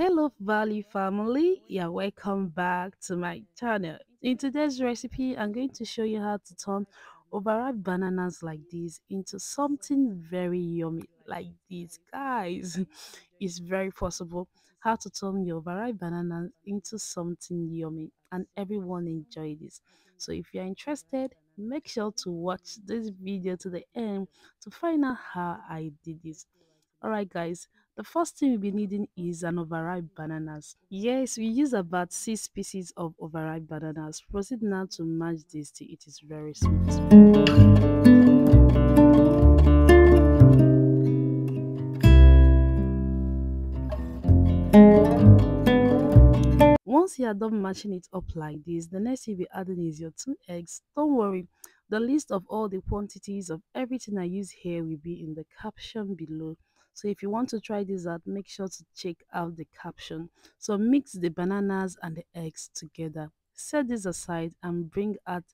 Hello Valley family, yeah, welcome back to my channel. In today's recipe, I'm going to show you how to turn overripe bananas like this into something very yummy like this. Guys, it's very possible how to turn your overripe bananas into something yummy and everyone enjoy this. So if you're interested, make sure to watch this video to the end to find out how I did this. Alright guys, the first thing we'll be needing is an overripe bananas. Yes, we use about 6 pieces of overripe bananas. Proceed now to mash this till it is very smooth. Once you are done mashing it up like this, the next thing you'll be adding is your 2 eggs. Don't worry, the list of all the quantities of everything I use here will be in the caption below. So if you want to try this out, make sure to check out the caption. So mix the bananas and the eggs together. Set this aside and bring out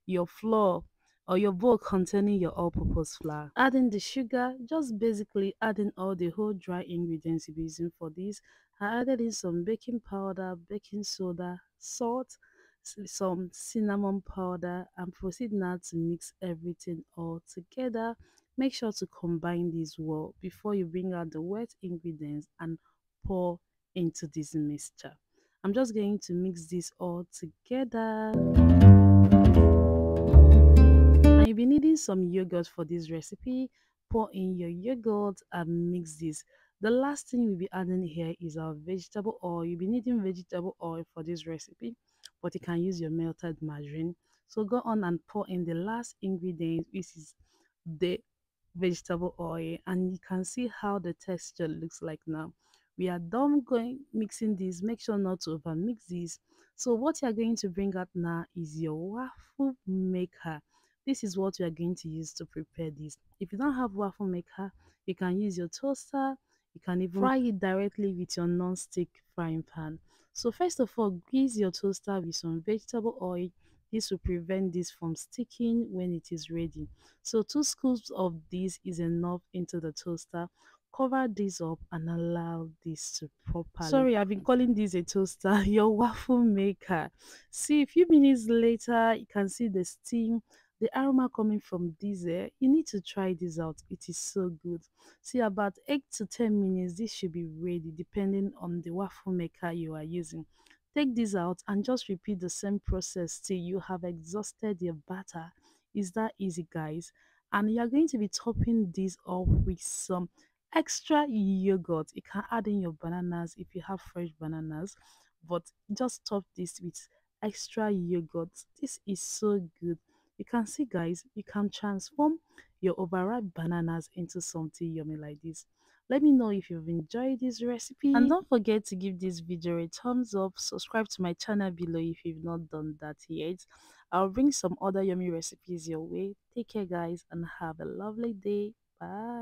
your flour or your bowl containing your all-purpose flour. Adding the sugar, just basically adding all the whole dry ingredients you'll be using for this. I added in some baking powder, baking soda, salt, some cinnamon powder, and proceed now to mix everything all together. Make sure to combine this well before you bring out the wet ingredients and pour into this mixture. I'm just going to mix this all together. And you'll be needing some yogurt for this recipe. Pour in your yogurt and mix this. The last thing we'll be adding here is our vegetable oil. You'll be needing vegetable oil for this recipe, but you can use your melted margarine. So go on and pour in the last ingredient, which is the vegetable oil, and you can see how the texture looks like now. We are done going mixing this. Make sure not to over mix this. So what you are going to bring out now is your waffle maker. This is what we are going to use to prepare this. If you don't have waffle maker, you can use your toaster. You can even fry it directly with your non-stick frying pan. So first of all, grease your toaster with some vegetable oil. This will prevent this from sticking when it is ready. So 2 scoops of this is enough into the toaster. Cover this up and allow this to properly. Sorry, I've been calling this a toaster, your waffle maker. See, a few minutes later, you can see the steam, the aroma coming from this air. You need to try this out. It is so good. See, about 8 to 10 minutes, this should be ready depending on the waffle maker you are using. Take this out and just repeat the same process till you have exhausted your batter. Is that easy, guys? And you're going to be topping this up with some extra yogurt. You can add in your bananas if you have fresh bananas, but just top this with extra yogurt. This is so good. You can see, guys, you can transform your overripe bananas into something yummy like this. Let me know if you've enjoyed this recipe, and don't forget to give this video a thumbs up. Subscribe to my channel below if you've not done that yet. I'll bring some other yummy recipes your way. Take care, guys, and have a lovely day. Bye.